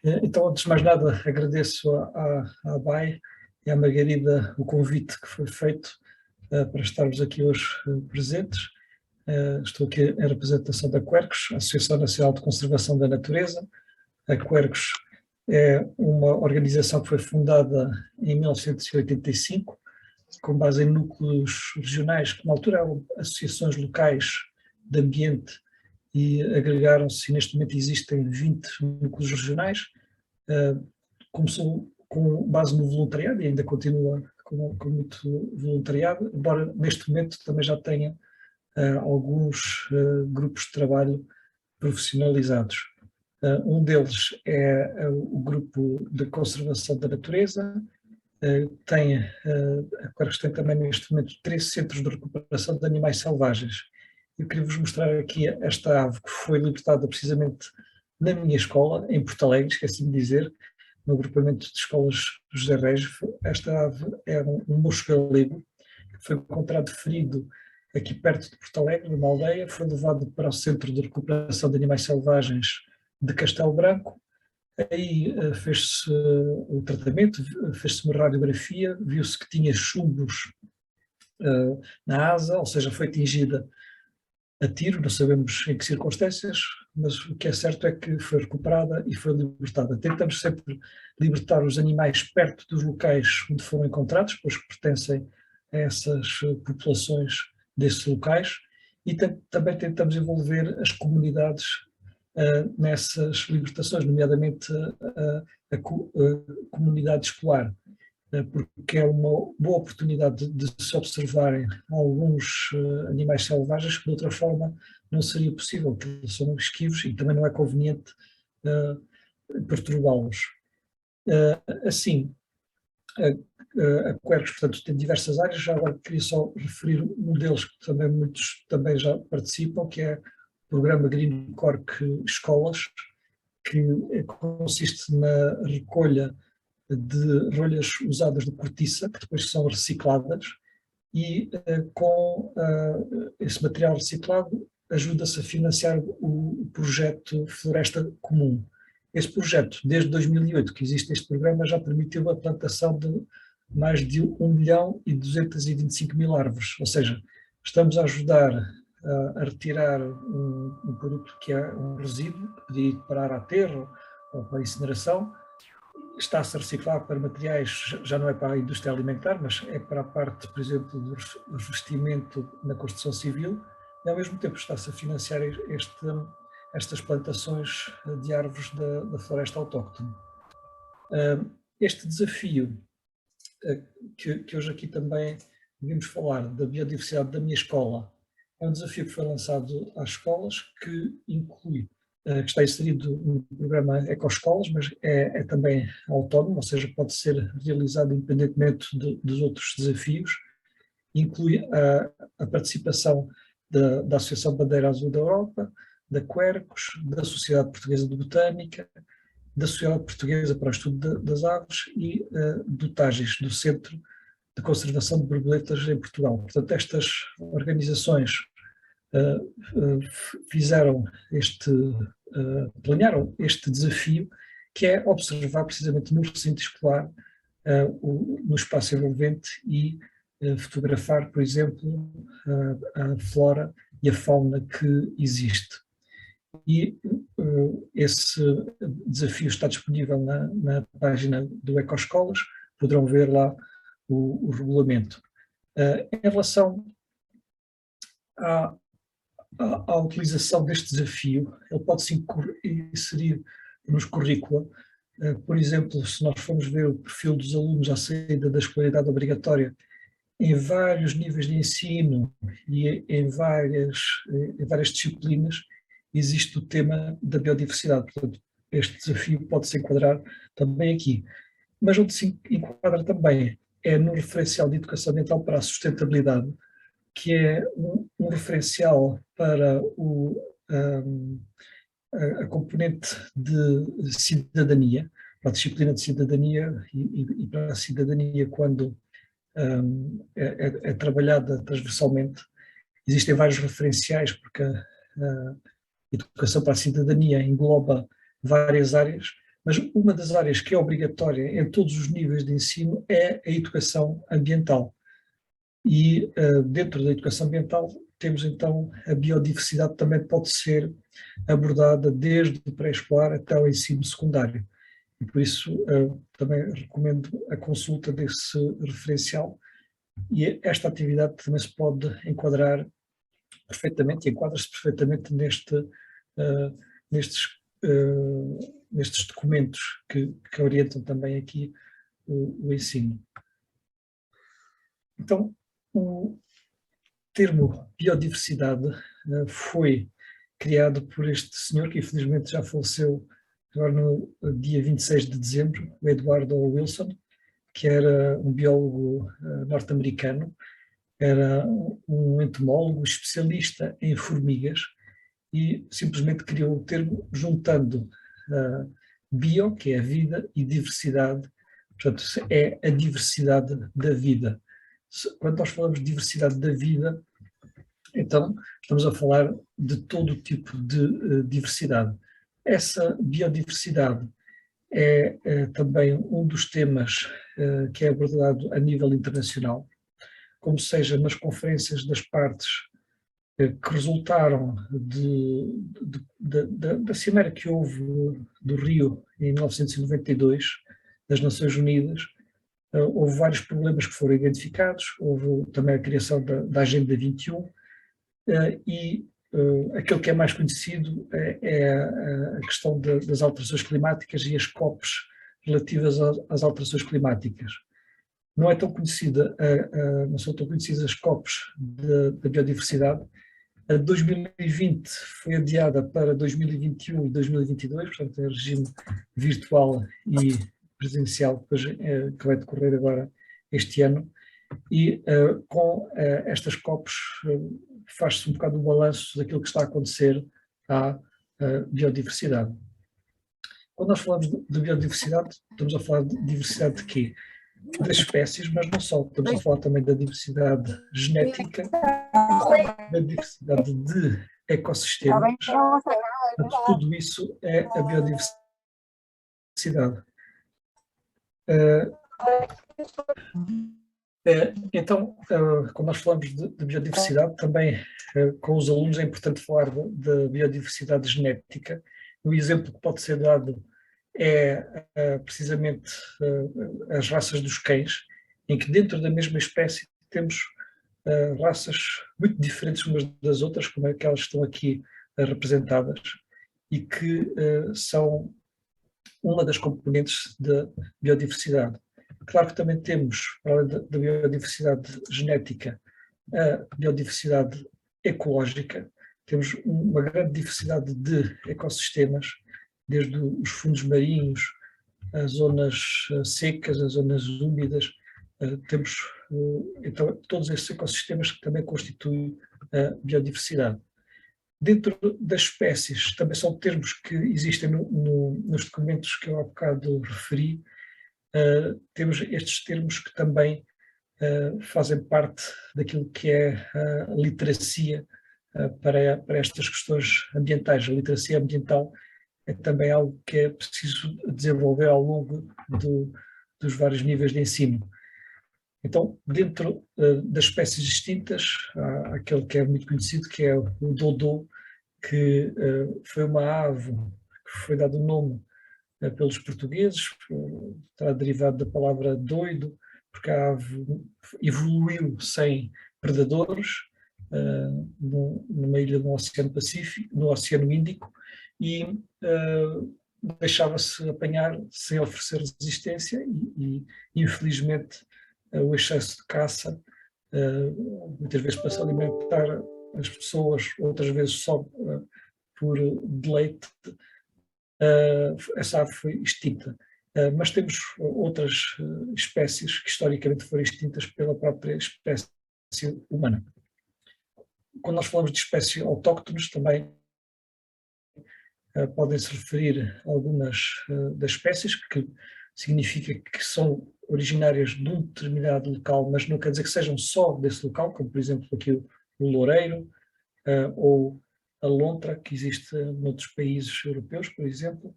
Então, antes de mais nada, agradeço à ABAE e à Margarida o convite que foi feito para estarmos aqui hoje presentes. Estou aqui em representação da Quercus, Associação Nacional de Conservação da Natureza. A Quercus é uma organização que foi fundada em 1985, com base em núcleos regionais, que na altura eram associações locais de ambiente, e agregaram-se, e neste momento existem 20 núcleos regionais. Começou com base no voluntariado e ainda continua com muito voluntariado, embora neste momento também já tenha alguns grupos de trabalho profissionalizados. Um deles é o grupo de conservação da natureza. A Quercus tem também neste momento 13 centros de recuperação de animais selvagens. Eu queria vos mostrar aqui esta ave que foi libertada precisamente na minha escola, em Porto Alegre, esqueci de dizer, no agrupamento de escolas José Reis. Esta ave é um mocho galego, que foi encontrado ferido aqui perto de Porto Alegre, numa aldeia, foi levado para o Centro de Recuperação de Animais Selvagens de Castelo Branco. Aí fez-se o tratamento, fez-se uma radiografia, viu-se que tinha chumbos na asa, ou seja, foi atingida a tiro, não sabemos em que circunstâncias, mas o que é certo é que foi recuperada e foi libertada. Tentamos sempre libertar os animais perto dos locais onde foram encontrados, pois que pertencem a essas populações desses locais, e também tentamos envolver as comunidades nessas libertações, nomeadamente a comunidade escolar, porque é uma boa oportunidade de se observarem alguns animais selvagens que de outra forma não seria possível, porque são esquivos e também não é conveniente perturbá-los. Assim, a Quercus, portanto, tem diversas áreas. Já agora queria só referir um deles que também muitos também já participam, que é o programa Green Cork Escolas, que consiste na recolha de rolhas usadas de cortiça, que depois são recicladas, e com esse material reciclado ajuda-se a financiar o projeto Floresta Comum. Esse projeto, desde 2008 que existe este programa, já permitiu a plantação de mais de 1.225.000 árvores, ou seja, estamos a ajudar a retirar um produto que é um resíduo, que podia ir parar a aterro ou para a incineração. Está-se a reciclar para materiais, já não é para a indústria alimentar, mas é para a parte, por exemplo, do revestimento na construção civil, e ao mesmo tempo está-se a financiar estas plantações de árvores da floresta autóctone. Este desafio, que hoje aqui também devemos falar, da biodiversidade da minha escola, é um desafio que foi lançado às escolas, que inclui, que está inserido no programa Ecoescolas, mas é também autónomo, ou seja, pode ser realizado independentemente dos outros desafios. Inclui a participação da Associação Bandeira Azul da Europa, da Quercus, da Sociedade Portuguesa de Botânica, da Sociedade Portuguesa para o Estudo das Aves e do TAGIS, do Centro de Conservação de Borboletas em Portugal. Portanto, estas organizações planearam este desafio, que é observar precisamente no recinto escolar, no espaço envolvente, e fotografar, por exemplo, a flora e a fauna que existe. E esse desafio está disponível na página do Ecoescolas, poderão ver lá o regulamento. Em relação à utilização deste desafio, ele pode-se inserir nos currícula. Por exemplo, se nós formos ver o perfil dos alunos à saída da escolaridade obrigatória, em vários níveis de ensino e em várias disciplinas, existe o tema da biodiversidade. Portanto, este desafio pode-se enquadrar também aqui. Mas onde se enquadra também é no referencial de educação ambiental para a sustentabilidade, que é um referencial para a componente de cidadania, para a disciplina de cidadania e para a cidadania quando é trabalhada transversalmente. Existem vários referenciais, porque a educação para a cidadania engloba várias áreas, Mas uma das áreas que é obrigatória em todos os níveis de ensino é a educação ambiental. E dentro da educação ambiental temos então a biodiversidade também pode ser abordada desde o pré-escolar até o ensino secundário. E por isso também recomendo a consulta desse referencial, e esta atividade também se pode enquadrar perfeitamente, e enquadra-se perfeitamente nestes, nestes documentos que orientam também aqui o ensino. Então, o termo biodiversidade foi criado por este senhor, que infelizmente já faleceu agora no dia 26 de dezembro, o Edward O. Wilson, que era um biólogo norte-americano, era um entomólogo especialista em formigas e simplesmente criou o termo juntando bio, que é a vida, e diversidade. Portanto, é a diversidade da vida. Quando nós falamos de diversidade da vida, então estamos a falar de todo o tipo de diversidade. Essa biodiversidade é também um dos temas que é abordado a nível internacional, como seja nas conferências das partes que resultaram da cimeira que houve do Rio em 1992, das Nações Unidas. Houve vários problemas que foram identificados, houve também a criação da Agenda 21, e aquilo que é mais conhecido é a questão das alterações climáticas e as COPs relativas às alterações climáticas. Não é tão conhecida, não são tão conhecidas as COPs da biodiversidade. A 2020 foi adiada para 2021 e 2022, portanto é regime virtual e presencial, depois, que vai decorrer agora este ano, e com estas COPs faz-se um bocado o balanço daquilo que está a acontecer à biodiversidade. Quando nós falamos de biodiversidade, estamos a falar de diversidade de quê? Das espécies, mas não só, estamos a falar também da diversidade genética, da diversidade de ecossistemas. Portanto, tudo isso é a biodiversidade. Então, quando nós falamos de biodiversidade, também com os alunos é importante falar da biodiversidade genética. O exemplo que pode ser dado é precisamente as raças dos cães, em que dentro da mesma espécie temos raças muito diferentes umas das outras, como aquelas que estão aqui representadas, e que são uma das componentes da biodiversidade. Claro que também temos, além da biodiversidade genética, a biodiversidade ecológica. Temos uma grande diversidade de ecossistemas, desde os fundos marinhos, as zonas secas, as zonas úmidas. Temos então todos esses ecossistemas que também constituem a biodiversidade. Dentro das espécies, também são termos que existem nos documentos que eu há bocado referi. Temos estes termos que também fazem parte daquilo que é a literacia para estas questões ambientais. A literacia ambiental é também algo que é preciso desenvolver ao longo dos vários níveis de ensino. Então, dentro das espécies extintas, há aquele que é muito conhecido, que é o dodô, que foi uma ave que foi dado o nome pelos portugueses, está derivado da palavra doido, porque a ave evoluiu sem predadores numa ilha do Oceano Pacífico, no Oceano Índico, e deixava-se apanhar sem oferecer resistência e infelizmente o excesso de caça, muitas vezes para se alimentar as pessoas, outras vezes só por deleite, essa ave foi extinta. Mas temos outras espécies que historicamente foram extintas pela própria espécie humana. Quando nós falamos de espécies autóctones, também podem-se referir a algumas das espécies, que significa que são originárias de um determinado local, mas não quer dizer que sejam só desse local, como por exemplo aqui o loureiro, ou a lontra, que existe noutros países europeus, por exemplo.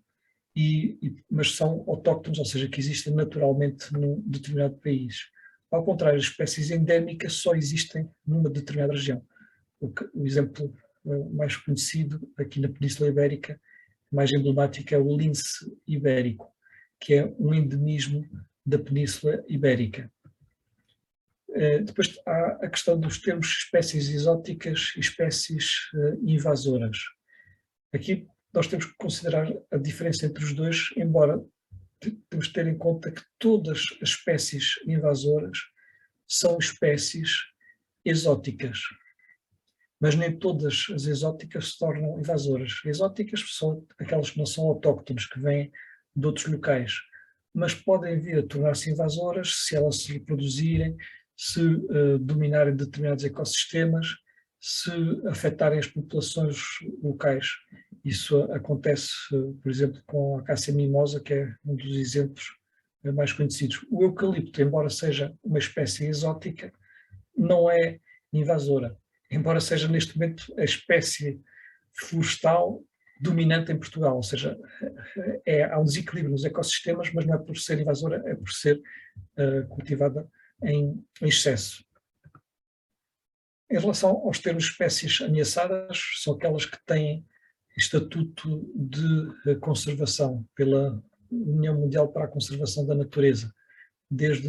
mas são autóctones, ou seja, que existem naturalmente num determinado país. Ao contrário, as espécies endémicas só existem numa determinada região. O exemplo mais conhecido aqui na Península Ibérica, mais emblemático, é o lince ibérico, que é um endemismo da Península Ibérica. Depois há a questão dos termos espécies exóticas e espécies invasoras. Aqui nós temos que considerar a diferença entre os dois, embora temos que ter em conta que todas as espécies invasoras são espécies exóticas, mas nem todas as exóticas se tornam invasoras. Exóticas são aquelas que não são autóctones, que vêm de outros locais, mas podem vir a tornar-se invasoras se elas se reproduzirem, se dominarem determinados ecossistemas, se afetarem as populações locais. Isso acontece, por exemplo, com a acácia mimosa, que é um dos exemplos mais conhecidos. O eucalipto, embora seja uma espécie exótica, não é invasora, embora seja neste momento a espécie florestal dominante em Portugal, ou seja, há um desequilíbrio nos ecossistemas, mas não é por ser invasora, é por ser cultivada em excesso. Em relação aos termos espécies ameaçadas, são aquelas que têm estatuto de conservação pela União Mundial para a Conservação da Natureza, desde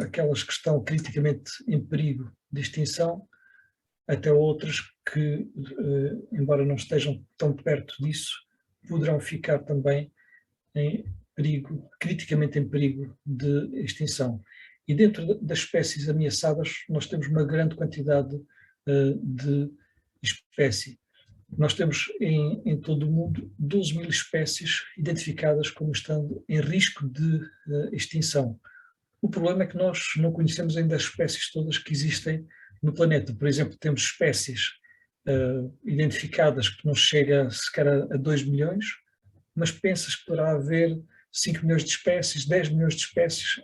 aquelas que estão criticamente em perigo de extinção, até outras que, embora não estejam tão perto disso, poderão ficar também em perigo, criticamente em perigo de extinção. E dentro das espécies ameaçadas, nós temos uma grande quantidade de espécies. Nós temos em todo o mundo 12 mil espécies identificadas como estando em risco de extinção. O problema é que nós não conhecemos ainda as espécies todas que existem no planeta. Por exemplo, temos espécies identificadas que não chega sequer a 2 milhões, mas pensas que poderá haver 5 milhões de espécies, 10 milhões de espécies,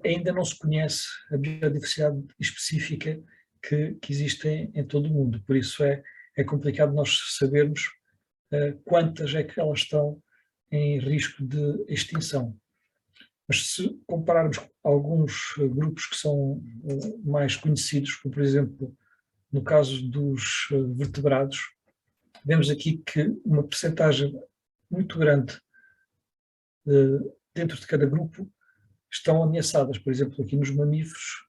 ainda não se conhece a biodiversidade específica que existem em todo o mundo. Por isso é complicado nós sabermos quantas é que elas estão em risco de extinção. Mas se compararmos alguns grupos que são mais conhecidos, como por exemplo no caso dos vertebrados, vemos aqui que uma percentagem muito grande dentro de cada grupo estão ameaçadas. Por exemplo, aqui nos mamíferos,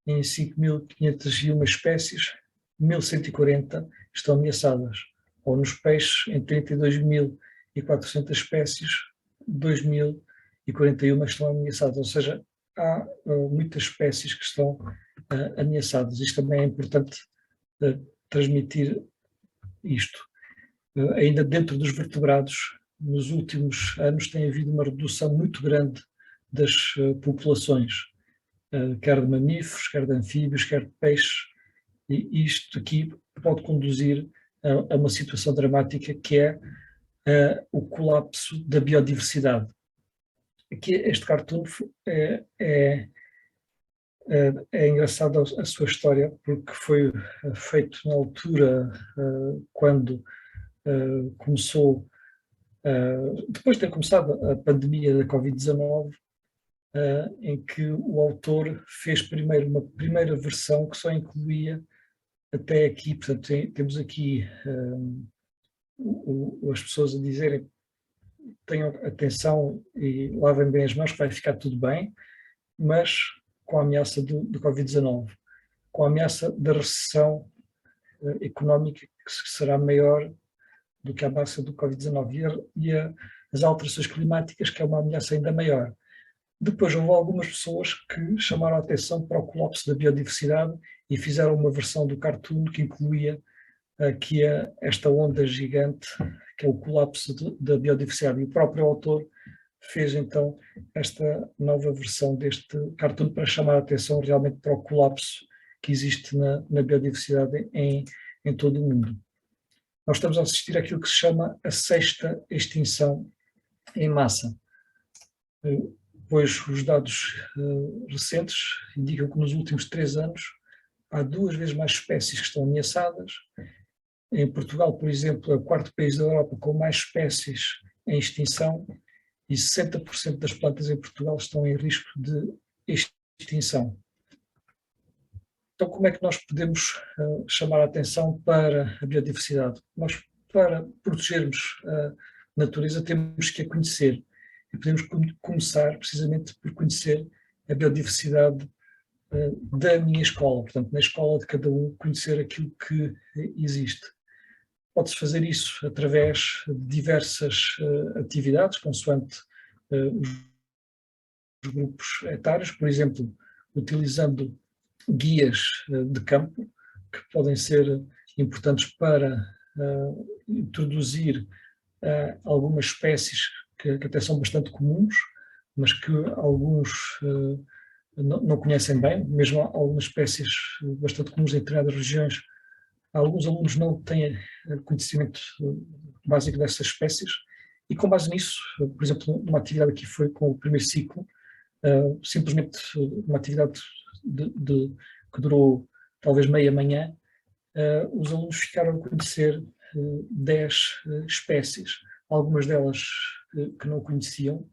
em 5.501 espécies, 1.140 estão ameaçadas. Ou nos peixes, em 32.400 espécies, 2.041 estão ameaçadas. Ou seja, há muitas espécies que estão ameaçadas. Isto também é importante transmitir isto. Ainda dentro dos vertebrados, nos últimos anos tem havido uma redução muito grande das populações, quer de mamíferos, quer de anfíbios, quer de peixes, e isto aqui pode conduzir a uma situação dramática que é o colapso da biodiversidade. Aqui este cartoon é engraçado a sua história, porque foi feito na altura quando começou, depois de ter começado a pandemia da Covid-19, em que o autor fez primeiro uma primeira versão que só incluía até aqui, portanto temos aqui as pessoas a dizerem tenham atenção e lavem bem as mãos que vai ficar tudo bem, mas com a ameaça do Covid-19, com a ameaça da recessão económica que será maior do que a ameaça do Covid-19 e as alterações climáticas, que é uma ameaça ainda maior. Depois houve algumas pessoas que chamaram a atenção para o colapso da biodiversidade e fizeram uma versão do cartoon que incluía aqui esta onda gigante, que é o colapso da biodiversidade. E o próprio autor fez então esta nova versão deste cartoon para chamar a atenção realmente para o colapso que existe na biodiversidade em todo o mundo. Nós estamos a assistir àquilo que se chama a sexta extinção em massa, pois os dados recentes indicam que nos últimos 3 anos há 2 vezes mais espécies que estão ameaçadas. Em Portugal, por exemplo, é o 4º país da Europa com mais espécies em extinção e 60% das plantas em Portugal estão em risco de extinção. Então, como é que nós podemos chamar a atenção para a biodiversidade? Nós, para protegermos a natureza, temos que a conhecer. E podemos começar precisamente por conhecer a biodiversidade da minha escola, portanto, na escola de cada um, conhecer aquilo que existe. Pode-se fazer isso através de diversas atividades, consoante os grupos etários, por exemplo, utilizando guias de campo, que podem ser importantes para introduzir algumas espécies que até são bastante comuns, mas que alguns não conhecem bem, mesmo algumas espécies bastante comuns em determinadas regiões. Alguns alunos não têm conhecimento básico dessas espécies e, com base nisso, por exemplo, numa atividade que foi com o primeiro ciclo, simplesmente uma atividade que durou talvez meia manhã, os alunos ficaram a conhecer 10 espécies, algumas delas que não conheciam,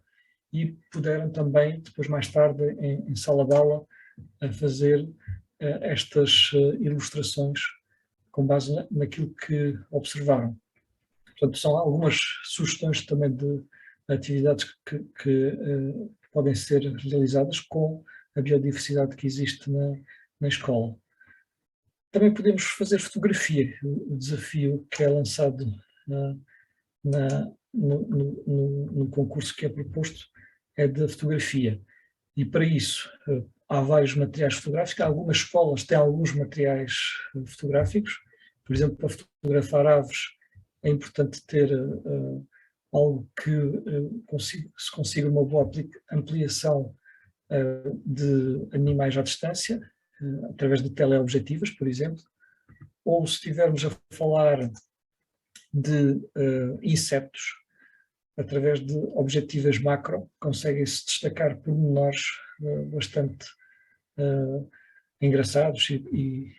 e puderam também, depois mais tarde, em sala de aula, a fazer estas ilustrações com base naquilo que observaram. Portanto, são algumas sugestões também de atividades que podem ser realizadas com a biodiversidade que existe na escola. Também podemos fazer fotografia. O desafio que é lançado no concurso que é proposto é de fotografia. E para isso há vários materiais fotográficos. Algumas escolas têm alguns materiais fotográficos. Por exemplo, para fotografar aves é importante ter algo que se consiga uma boa ampliação de animais à distância, através de teleobjetivas, por exemplo. Ou se estivermos a falar de insetos, através de objetivas macro, conseguem-se destacar pormenores bastante engraçados e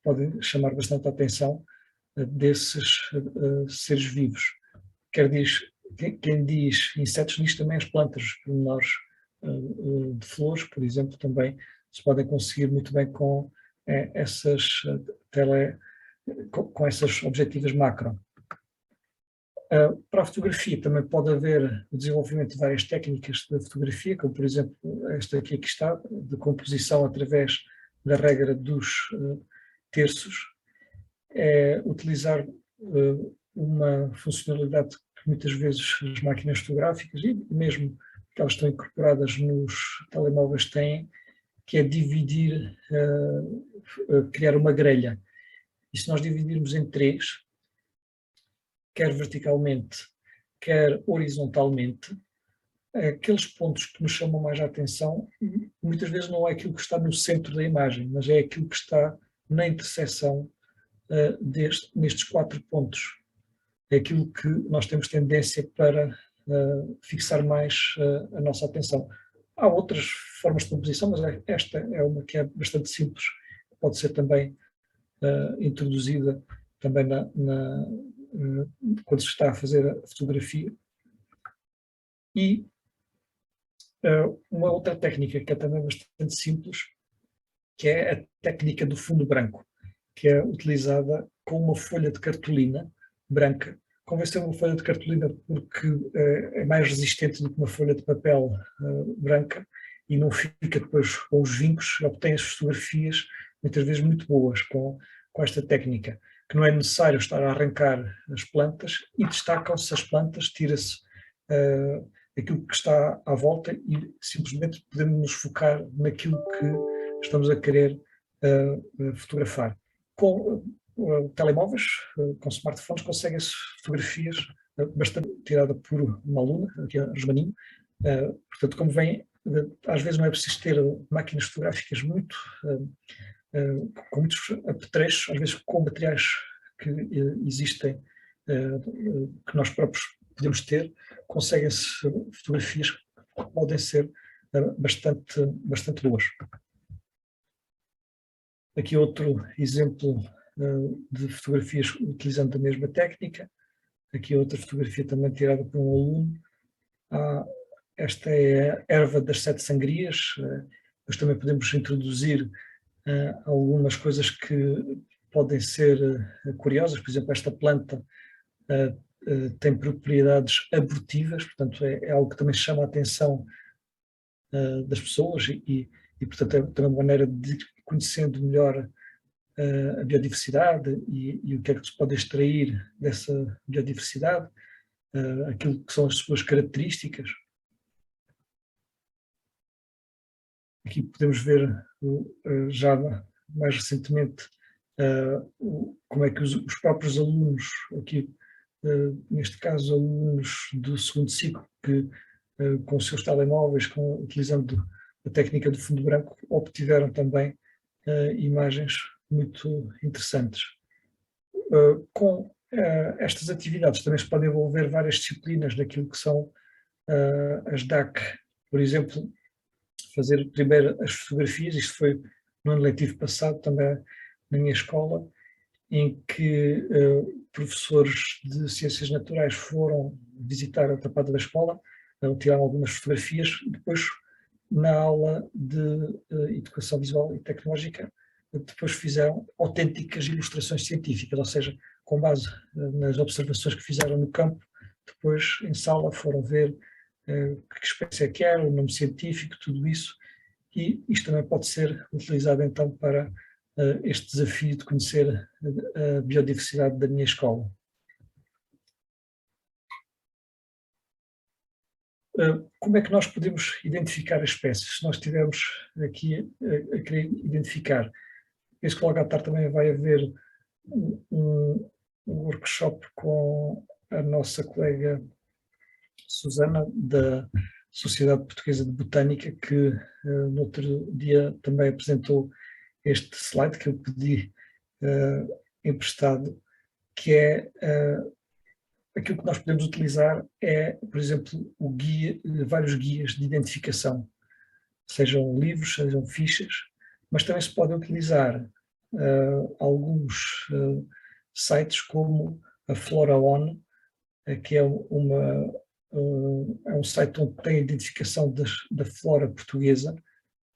podem chamar bastante a atenção desses seres vivos. Quem diz insetos diz também as plantas, os pormenores de flores, por exemplo, também se podem conseguir muito bem com com essas objetivas macro. Para a fotografia também pode haver o desenvolvimento de várias técnicas de fotografia, como por exemplo esta aqui que está, de composição através da regra dos terços, é utilizar uma funcionalidade que muitas vezes as máquinas fotográficas e mesmo que elas estão incorporadas nos telemóveis têm, que é dividir, criar uma grelha. E se nós dividirmos em três, quer verticalmente, quer horizontalmente, aqueles pontos que nos chamam mais a atenção, muitas vezes não é aquilo que está no centro da imagem, mas é aquilo que está na interseção nestes 4 pontos. É aquilo que nós temos tendência para fixar mais a nossa atenção. Há outras formas de composição, mas esta é uma que é bastante simples, pode ser também introduzida também quando se está a fazer a fotografia. E uma outra técnica que é também bastante simples, que é a técnica do fundo branco, que é utilizada com uma folha de cartolina branca. Convém ser uma folha de cartolina porque é mais resistente do que uma folha de papel branca e não fica depois com os vincos, obtém as fotografias muitas vezes muito boas com esta técnica, que não é necessário estar a arrancar as plantas e destacam-se as plantas, tira-se aquilo que está à volta e simplesmente podemos nos focar naquilo que estamos a querer fotografar. Com telemóveis, com smartphones, conseguem-se fotografias bastante tirada por uma aluna, aqui a Joaninho. Portanto, como vem, às vezes não é preciso ter máquinas fotográficas com muitos apetrechos, às vezes com materiais que existem, que nós próprios podemos ter, conseguem-se fotografias que podem ser bastante boas. Aqui outro exemplo de fotografias utilizando a mesma técnica, aqui outra fotografia também tirada por um aluno. Esta é a erva das sete sangrias. Depois também podemos introduzir algumas coisas que podem ser curiosas. Por exemplo, esta planta tem propriedades abortivas, portanto é algo que também chama a atenção das pessoas portanto é também uma maneira de ir conhecendo melhor a biodiversidade e o que é que se pode extrair dessa biodiversidade, aquilo que são as suas características. Aqui podemos ver já mais recentemente como é que os próprios alunos, aqui neste caso alunos do segundo ciclo, que com os seus telemóveis, utilizando a técnica do fundo branco, obtiveram também imagens muito interessantes. Com estas atividades também se podem envolver várias disciplinas daquilo que são as DAC, por exemplo, fazer primeiro as fotografias. Isto foi no ano letivo passado também na minha escola, em que professores de ciências naturais foram visitar a tapada da escola, tiraram algumas fotografias. Depois, na aula de educação visual e tecnológica, depois fizeram autênticas ilustrações científicas, ou seja, com base nas observações que fizeram no campo, depois em sala foram ver que espécie é que era, o nome científico, tudo isso, e isto também pode ser utilizado então para este desafio de conhecer a biodiversidade da minha escola. Como é que nós podemos identificar as espécies? Se nós estivermos aqui a querer identificar, penso que logo à tarde também vai haver um workshop com a nossa colega Susana, da Sociedade Portuguesa de Botânica, que no outro dia também apresentou este slide que eu pedi emprestado, que é aquilo que nós podemos utilizar é, por exemplo, vários guias de identificação, sejam livros, sejam fichas, mas também se podem utilizar alguns sites como a FloraOn, que é um site onde tem a identificação da flora portuguesa,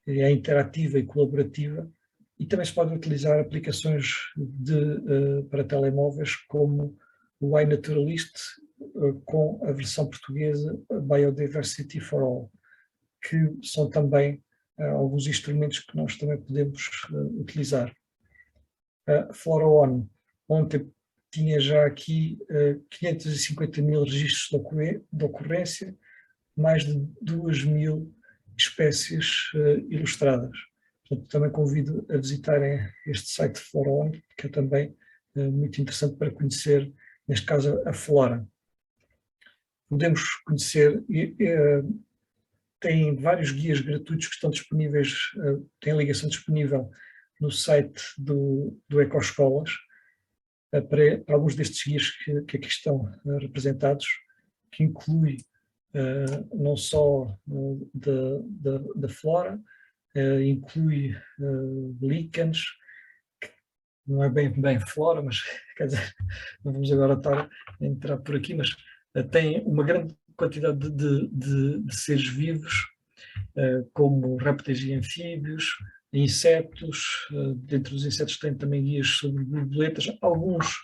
é interativa e colaborativa, e também se podem utilizar aplicações para telemóveis como o iNaturalist, com a versão portuguesa Biodiversity for All, que são também alguns instrumentos que nós também podemos utilizar. A FloraOn ontem tinha já aqui 550 mil registros de ocorrência, mais de 2.000 espécies ilustradas. Portanto, também convido a visitarem este site FloraOn, que é também muito interessante para conhecer, neste caso, a flora. Podemos conhecer, tem vários guias gratuitos que estão disponíveis, tem a ligação disponível no site do Ecoescolas, para alguns destes guias que aqui estão representados, que inclui não só da flora, inclui líquens, que não é bem flora, mas quer dizer, não vamos agora estar a entrar por aqui, mas tem uma grande quantidade de seres vivos, como répteis e anfíbios, insetos. Dentro dos insetos tem também guias sobre borboletas. Alguns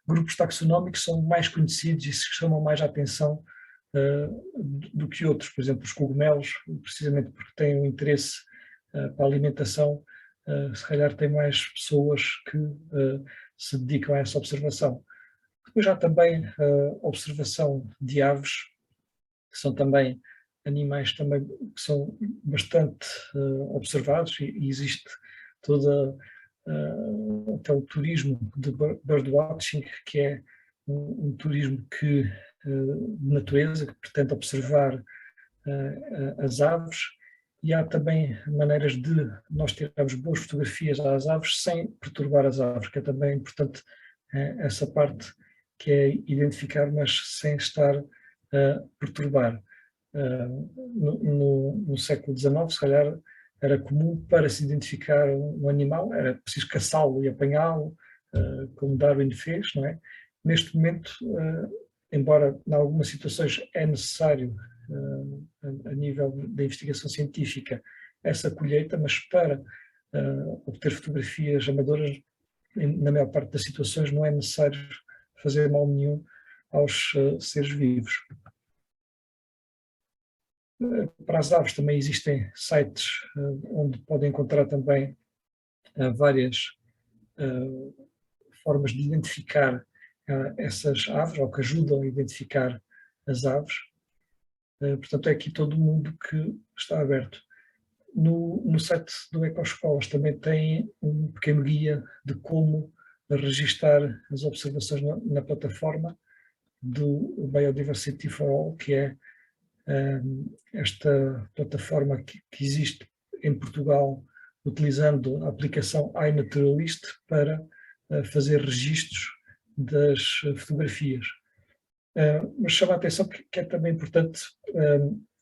grupos taxonómicos são mais conhecidos e se chamam mais a atenção do que outros. Por exemplo, os cogumelos, precisamente porque têm um interesse para a alimentação, se calhar tem mais pessoas que se dedicam a essa observação. Depois há também a observação de aves, que são também animais também que são bastante observados, e existe toda até o turismo de birdwatching, que é um turismo de natureza, que pretende observar as aves, e há também maneiras de nós tirarmos boas fotografias às aves sem perturbar as aves, que é também importante essa parte, que é identificar, mas sem estar a perturbar. No século XIX, se calhar, era comum, para se identificar um animal, era preciso caçá-lo e apanhá-lo, como Darwin fez, não é? Neste momento, embora em algumas situações é necessário, a nível da investigação científica, essa colheita, mas para obter fotografias amadoras, na maior parte das situações, não é necessário fazer mal nenhum aos seres vivos. Para as aves também existem sites onde podem encontrar também várias formas de identificar essas aves, ou que ajudam a identificar as aves. Portanto, é aqui todo mundo que está aberto. No site do Ecoescolas também tem um pequeno guia de como registar as observações na plataforma do Biodiversity for All, que é esta plataforma que existe em Portugal, utilizando a aplicação iNaturalist para fazer registros das fotografias. Mas chama a atenção que é também importante,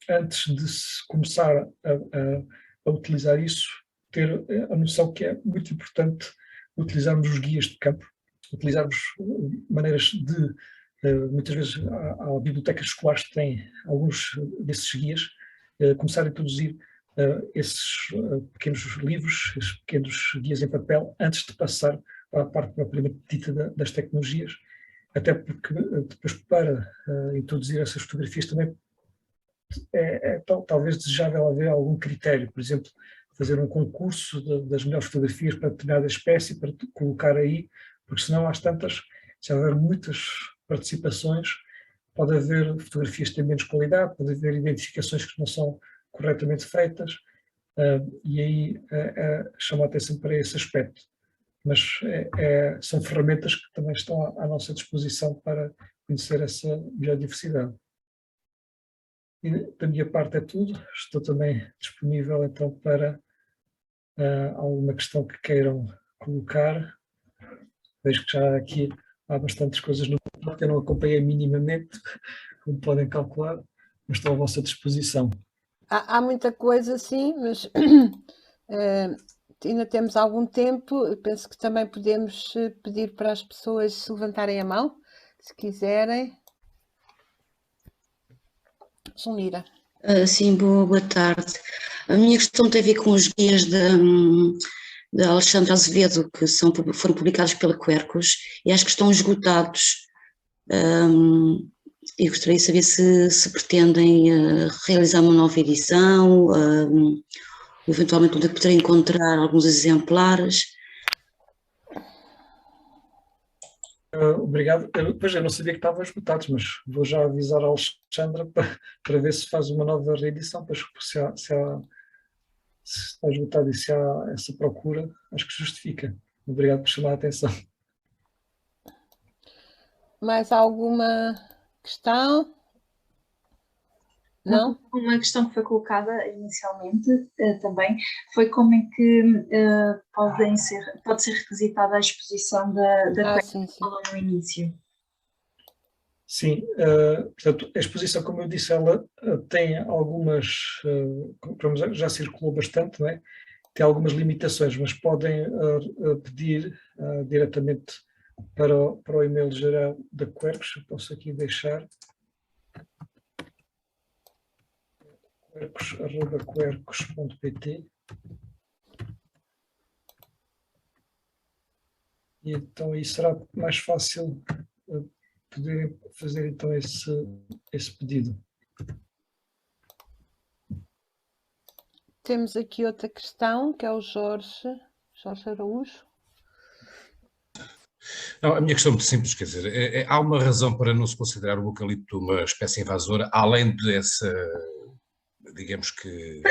antes de se começar a utilizar isso, ter a noção que é muito importante utilizarmos os guias de campo, utilizarmos maneiras de, muitas vezes há bibliotecas escolares que têm alguns desses guias, começar a introduzir esses pequenos livros, esses pequenos guias em papel, antes de passar para a parte propriamente dita das tecnologias, até porque depois para introduzir essas fotografias também talvez desejável haver algum critério, por exemplo, fazer um concurso das melhores fotografias para determinada espécie, para colocar aí, porque senão às tantas, se houver muitas participações, pode haver fotografias que têm menos qualidade, pode haver identificações que não são corretamente feitas, e aí chama a atenção para esse aspecto. Mas são ferramentas que também estão à nossa disposição para conhecer essa biodiversidade. E da minha parte é tudo. Estou também disponível então para alguma questão que queiram colocar. Vejo que já aqui há bastantes coisas no que eu não acompanhei minimamente, como podem calcular, mas estou à vossa disposição. Há muita coisa, sim, mas ainda temos algum tempo. Penso que também podemos pedir para as pessoas se levantarem a mão, se quiserem. Sunira. Sim, boa tarde. A minha questão tem a ver com os guias de Alexandre Azevedo, que foram publicados pela Quercus, e acho que estão esgotados. Eu gostaria de saber se pretendem realizar uma nova edição, eventualmente onde poderei encontrar alguns exemplares. Obrigado. Pois eu não sabia que estavam esgotados, mas vou já avisar a Alexandra para ver se faz uma nova reedição, pois se está esgotado e se há essa procura, acho que justifica. Obrigado por chamar a atenção. Mais alguma questão? Não? Uma questão que foi colocada inicialmente também foi como é que pode ser requisitada a exposição da Sim, sim. no início. Sim, portanto, a exposição, como eu disse, ela tem algumas, já circulou bastante, não é? Tem algumas limitações, mas podem pedir diretamente para o e-mail geral da Quercus. Posso aqui deixar quercus@quercus.pt, e então aí será mais fácil poder fazer então esse pedido. Temos aqui outra questão, que é o Jorge Araújo. Não, a minha questão é muito simples, quer dizer, há uma razão para não se considerar o eucalipto uma espécie invasora, além dessa, digamos que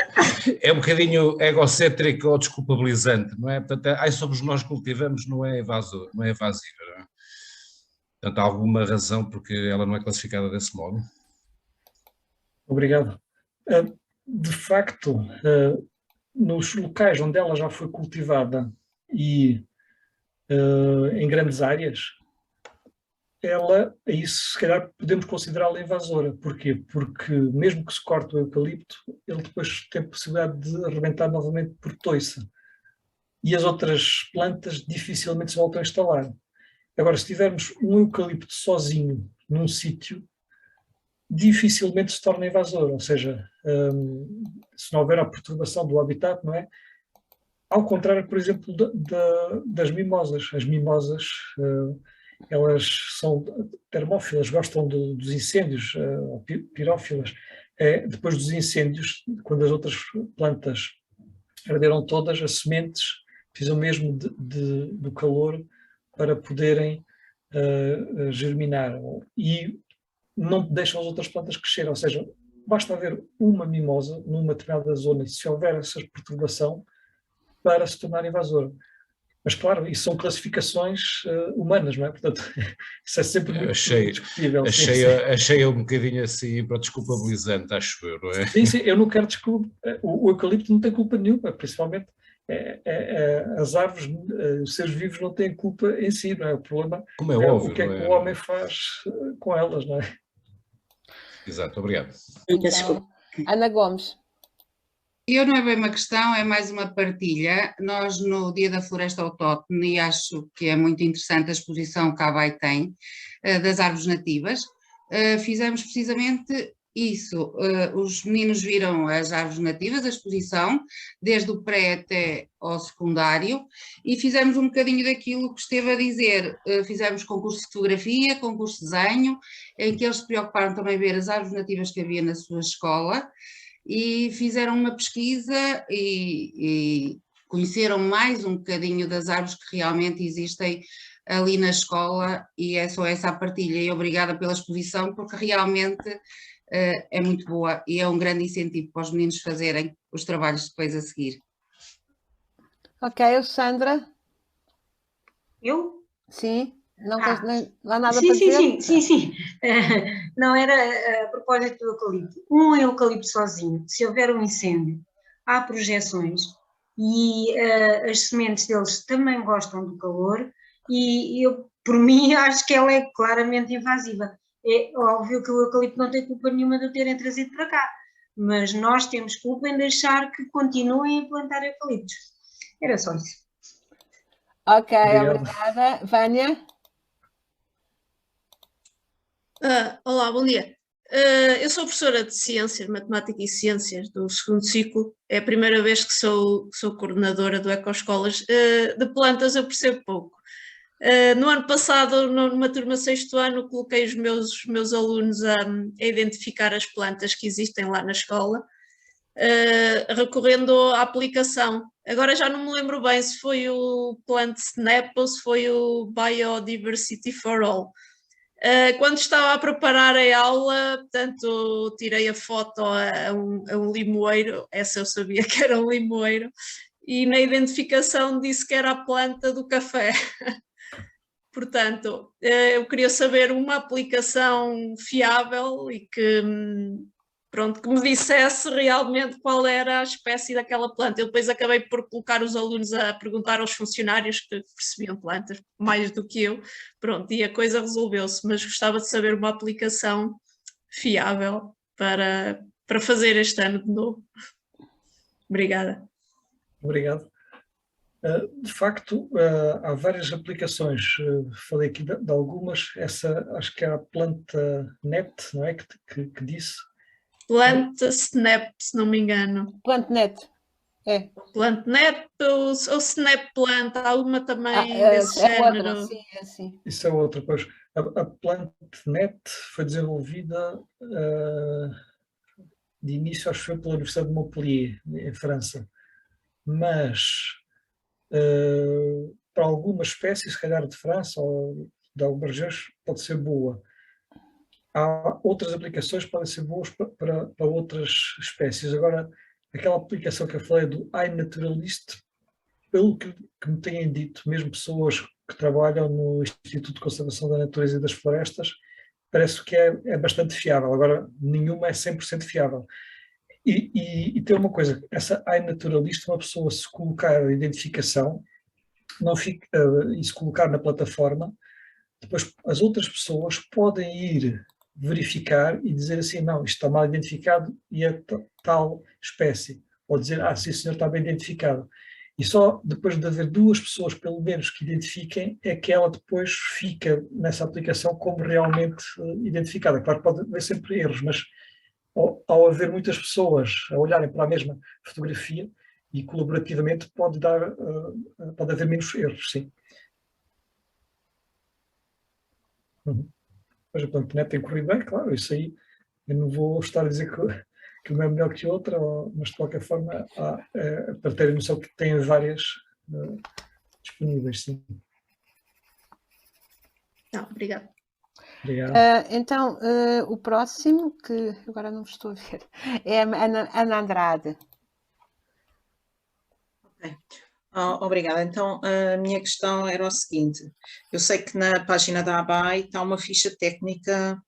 é um bocadinho egocêntrico ou desculpabilizante, não é? Portanto, somos nós que cultivamos, não é invasor, não é evasiva, não é? Portanto, há alguma razão porque ela não é classificada desse modo? Obrigado. De facto, nos locais onde ela já foi cultivada e em grandes áreas, aí se calhar podemos considerá-la invasora. Porquê? Porque mesmo que se corte o eucalipto, ele depois tem a possibilidade de arrebentar novamente por toiça. E as outras plantas dificilmente se voltam a instalar. Agora, se tivermos um eucalipto sozinho num sítio, dificilmente se torna invasor, ou seja, se não houver a perturbação do habitat, não é? Ao contrário, por exemplo, das mimosas. As mimosas, elas são termófilas, gostam dos incêndios, pirófilas. Depois dos incêndios, quando as outras plantas arderam todas, as sementes precisam mesmo do calor para poderem germinar. E não deixam as outras plantas crescer, ou seja, basta haver uma mimosa numa determinada zona e se houver essa perturbação para se tornar invasor. Mas claro, isso são classificações humanas, não é? Portanto, isso é sempre muito discutível. Achei um bocadinho assim para desculpabilizante, acho eu, não é? Sim, eu não quero desculpa. O eucalipto não tem culpa nenhuma, principalmente as árvores, os seres vivos não têm culpa em si, não é? O problema como é óbvio, o que é que o homem faz com elas, não é? Exato, obrigado. Então, Ana Gomes. Não é bem uma questão, é mais uma partilha. Nós, no Dia da Floresta Autóctone, e acho que é muito interessante a exposição que a ABAI tem, das árvores nativas, fizemos precisamente isso. Os meninos viram as árvores nativas, a exposição, desde o pré até ao secundário, e fizemos um bocadinho daquilo que esteve a dizer. Fizemos concurso de fotografia, concurso de desenho, em que eles se preocuparam também em ver as árvores nativas que havia na sua escola, e fizeram uma pesquisa e conheceram mais um bocadinho das árvores que realmente existem ali na escola, e é só essa a partilha. E obrigada pela exposição, porque realmente é muito boa e é um grande incentivo para os meninos fazerem os trabalhos depois a seguir. Ok, Sandra? Eu? Sim. Não há nada para dizer? Sim. Não era a propósito do eucalipto. Um eucalipto sozinho, se houver um incêndio, há projeções e as sementes deles também gostam do calor e eu, por mim, acho que ela é claramente invasiva. É óbvio que o eucalipto não tem culpa nenhuma de o terem trazido para cá, mas nós temos culpa em deixar que continuem a plantar eucaliptos. Era só isso. Ok, obrigada. Vânia? Olá, bom dia. Eu sou professora de Ciências, Matemática e Ciências do segundo ciclo. É a primeira vez que sou coordenadora do Ecoescolas. De plantas eu percebo pouco. No ano passado, numa turma 6º ano, coloquei os meus alunos a identificar as plantas que existem lá na escola, recorrendo à aplicação. Agora já não me lembro bem se foi o Plant Snap ou se foi o Biodiversity for All. Quando estava a preparar a aula, portanto, tirei a foto a um limoeiro, essa eu sabia que era um limoeiro, e na identificação disse que era a planta do café. Portanto, eu queria saber uma aplicação fiável e que me dissesse realmente qual era a espécie daquela planta. Eu depois acabei por colocar os alunos a perguntar aos funcionários que percebiam plantas, mais do que eu, e a coisa resolveu-se, mas gostava de saber uma aplicação fiável para fazer este ano de novo. Obrigada. Obrigado. De facto, há várias aplicações, falei aqui de algumas, essa acho que é a planta net, não é, que disse? Plant Snap, se não me engano. PlantNet, é. PlantNet ou Snap Plant, há uma também desse género. Outra, sim, é assim. Isso é outra, pois. A PlantNet foi desenvolvida de início, acho que foi pela Universidade de Montpellier, em França, mas para algumas espécies, se calhar de França ou de algumas regiões, pode ser boa. Há outras aplicações que podem ser boas para outras espécies. Agora, aquela aplicação que eu falei do iNaturalist, pelo que me têm dito, mesmo pessoas que trabalham no Instituto de Conservação da Natureza e das Florestas, parece que é bastante fiável. Agora, nenhuma é 100% fiável. E tem uma coisa, essa iNaturalist, uma pessoa se colocar a identificação não fica, e se colocar na plataforma, depois as outras pessoas podem ir verificar e dizer assim, não, isto está mal identificado e é tal espécie. Ou dizer, sim senhor, está bem identificado. E só depois de haver 2 pessoas, pelo menos, que identifiquem, é que ela depois fica nessa aplicação como realmente identificada. Claro que pode haver sempre erros, mas ao haver muitas pessoas a olharem para a mesma fotografia e colaborativamente pode haver menos erros, sim. Mas a Plantinete tem corrido bem, claro, isso aí eu não vou estar a dizer que uma é melhor que outra, mas de qualquer forma, para terem noção que têm várias disponíveis, sim. Obrigada. Obrigado. Então, o próximo, que agora não estou a ver, é a Ana Andrade. Okay. Obrigada. Então, a minha questão era o seguinte: eu sei que na página da ABAI está uma ficha técnica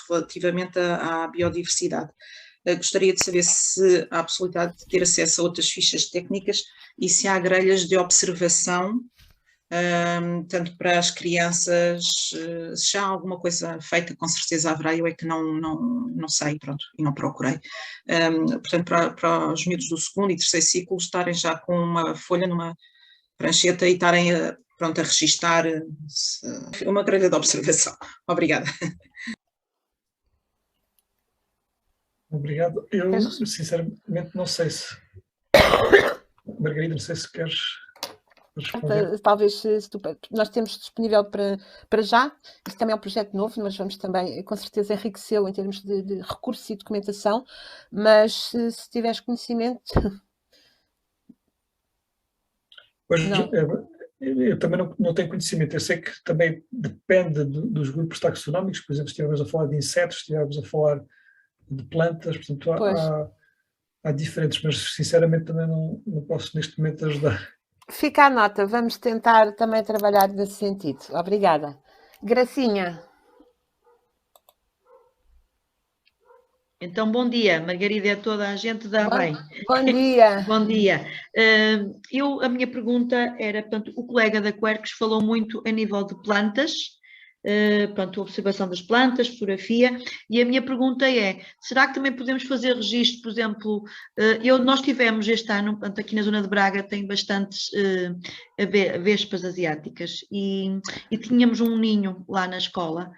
relativamente à biodiversidade. Gostaria de saber se há a possibilidade de ter acesso a outras fichas técnicas e se há grelhas de observação, tanto para as crianças, se já há alguma coisa feita, com certeza haverá, eu é que não sei, pronto, e não procurei. Portanto, para os miúdos do 2º e 3º ciclo estarem já com uma folha numa prancheta e estarem a registar uma grelha de observação. Obrigada. Obrigado. Eu, sinceramente, não sei se... Margarida, não sei se queres responder. Talvez, nós temos disponível para já, isto também é um projeto novo, mas vamos também, com certeza, enriquecê-lo em termos de recursos e documentação, mas se tiveres conhecimento... Pois, eu também não tenho conhecimento, eu sei que também depende dos grupos taxonómicos, por exemplo, se estivermos a falar de insetos, se estivermos a falar de plantas, portanto há diferentes, mas sinceramente também não posso neste momento ajudar. Fica a nota, vamos tentar também trabalhar nesse sentido. Obrigada. Gracinha. Então, bom dia, Margarida, é toda a gente da ABAI. Bom dia. Bom dia. A minha pergunta era, portanto, o colega da Quercus falou muito a nível de plantas, portanto, observação das plantas, fotografia, e a minha pergunta é, será que também podemos fazer registro, por exemplo, nós tivemos este ano, portanto, aqui na zona de Braga tem bastantes vespas asiáticas e tínhamos um ninho lá na escola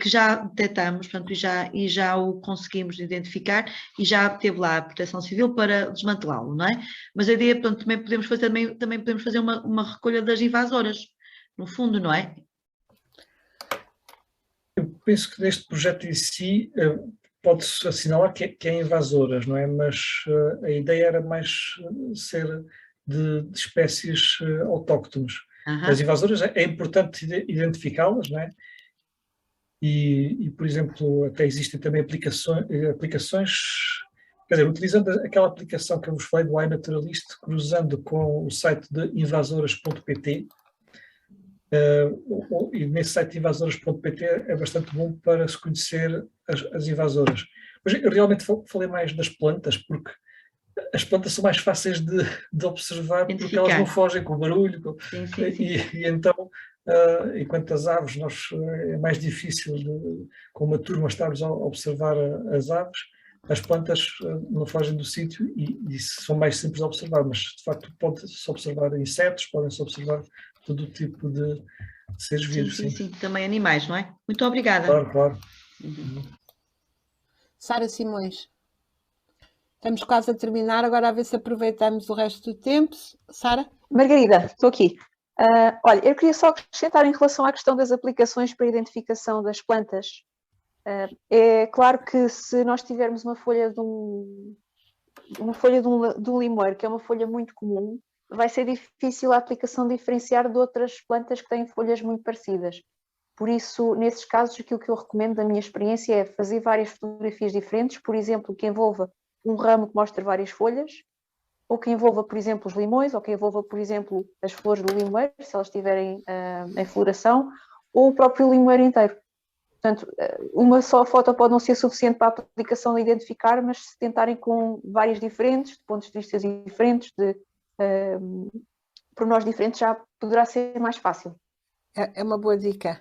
que já detectamos, portanto, e já o conseguimos identificar e já teve lá a Proteção Civil para desmantelá-lo, não é? Mas a ideia, portanto, também podemos fazer uma recolha das invasoras, no fundo, não é? Eu penso que neste projeto em si pode-se assinalar que é invasoras, não é? Mas a ideia era mais ser de espécies autóctones. As invasoras é importante identificá-las, não é? E, por exemplo, até existem também aplicações, quer dizer, utilizando aquela aplicação que eu vos falei do iNaturalist, cruzando com o site de invasoras.pt, e nesse site invasoras.pt é bastante bom para se conhecer as invasoras. Mas eu realmente falei mais das plantas, porque as plantas são mais fáceis de observar, porque elas não fogem com o barulho, e então, enquanto as aves, é mais difícil, com uma turma, estarmos a observar as aves. As plantas não fogem do sítio e são mais simples de observar, mas de facto pode-se observar insetos, podem-se observar todo o tipo de seres vivos. Sim, também animais, não é? Muito obrigada. Claro. Sara Simões. Estamos quase a terminar, agora a ver se aproveitamos o resto do tempo. Sara? Margarida, estou aqui. Olha, eu queria só acrescentar em relação à questão das aplicações para a identificação das plantas. É claro que se nós tivermos uma folha de um limoeiro, que é uma folha muito comum, vai ser difícil a aplicação diferenciar de outras plantas que têm folhas muito parecidas. Por isso, nesses casos, aquilo que eu recomendo da minha experiência é fazer várias fotografias diferentes, por exemplo, que envolva um ramo que mostra várias folhas, ou que envolva, por exemplo, os limões, ou que envolva, por exemplo, as flores do limoeiro, se elas estiverem em floração, ou o próprio limoeiro inteiro. Portanto, uma só foto pode não ser suficiente para a aplicação de identificar, mas se tentarem com várias diferentes, de pontos de vista diferentes, de pormenores diferentes, já poderá ser mais fácil. É uma boa dica.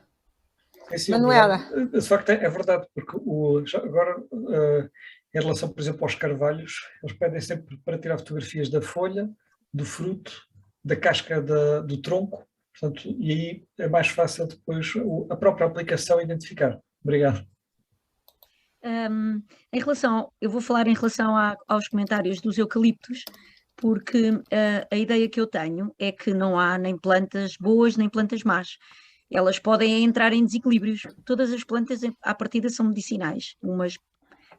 Sim, Manuela. de facto é verdade, porque agora, em relação, por exemplo, aos carvalhos, eles pedem sempre para tirar fotografias da folha, do fruto, da casca do tronco, portanto, e aí é mais fácil depois a própria aplicação identificar. Obrigado. Eu vou falar em relação aos comentários dos eucaliptos, porque a ideia que eu tenho é que não há nem plantas boas nem plantas más. Elas podem entrar em desequilíbrios. Todas as plantas, à partida, são medicinais. Umas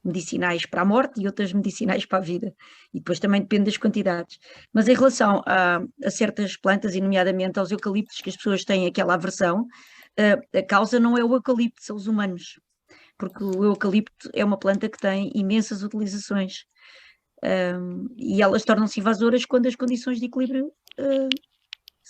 medicinais para a morte e outras medicinais para a vida. E depois também depende das quantidades. Mas em relação a certas plantas, e nomeadamente aos eucaliptos, que as pessoas têm aquela aversão, a causa não é o eucalipto, são os humanos. Porque o eucalipto é uma planta que tem imensas utilizações. E elas tornam-se invasoras quando as condições de equilíbrio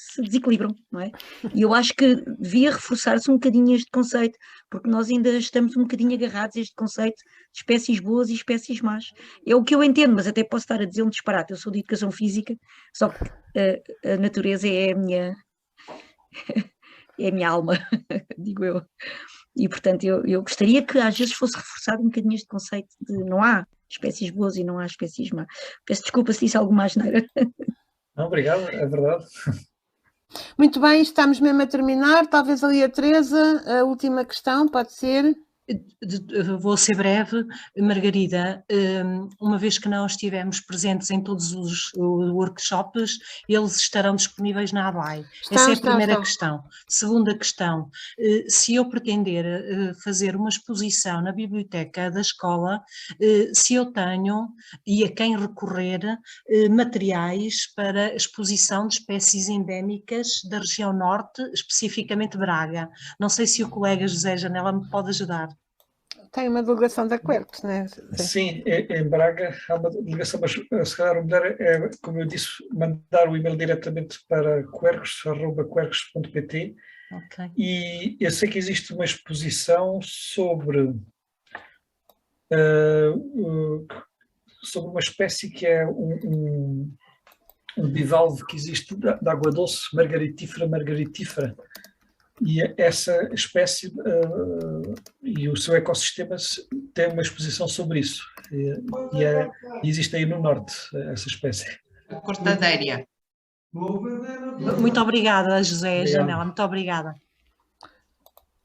se desequilibram, não é? E eu acho que devia reforçar-se um bocadinho este conceito, porque nós ainda estamos um bocadinho agarrados a este conceito de espécies boas e espécies más. É o que eu entendo, mas até posso estar a dizer um disparate. Eu sou de educação física, só que a natureza é a minha alma, digo eu. E, portanto, eu gostaria que às vezes fosse reforçado um bocadinho este conceito de não há espécies boas e não há espécies más. Peço desculpa se disse alguma asneira. Não, obrigado, é verdade. Muito bem, estamos mesmo a terminar. Talvez ali a Teresa, a última questão, pode ser? Vou ser breve, Margarida, uma vez que não estivemos presentes em todos os workshops, eles estarão disponíveis na ABAI. Essa é a primeira questão. Segunda questão, se eu pretender fazer uma exposição na biblioteca da escola, se eu tenho e a quem recorrer materiais para exposição de espécies endémicas da região norte, especificamente Braga. Não sei se o colega José Janela me pode ajudar. Tem uma delegação da Quercus, não é? Sim, em Braga há uma delegação, mas se calhar o melhor é, como eu disse, mandar o e-mail diretamente para quercus.pt. Okay. E eu sei que existe uma exposição sobre uma espécie que é um bivalve que existe de água doce, margaritífera. E essa espécie e o seu ecossistema tem uma exposição sobre isso. E existe aí no norte essa espécie. A cortadeira. Muito obrigada, José Janela, muito obrigada.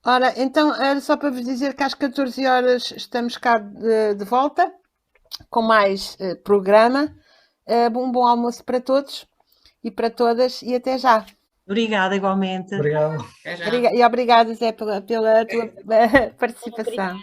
Ora, então, era só para vos dizer que às 14 horas estamos cá de volta com mais programa. Um bom almoço para todos e para todas e até já. Obrigada, igualmente. Obrigado. E obrigada, Zé, pela tua participação.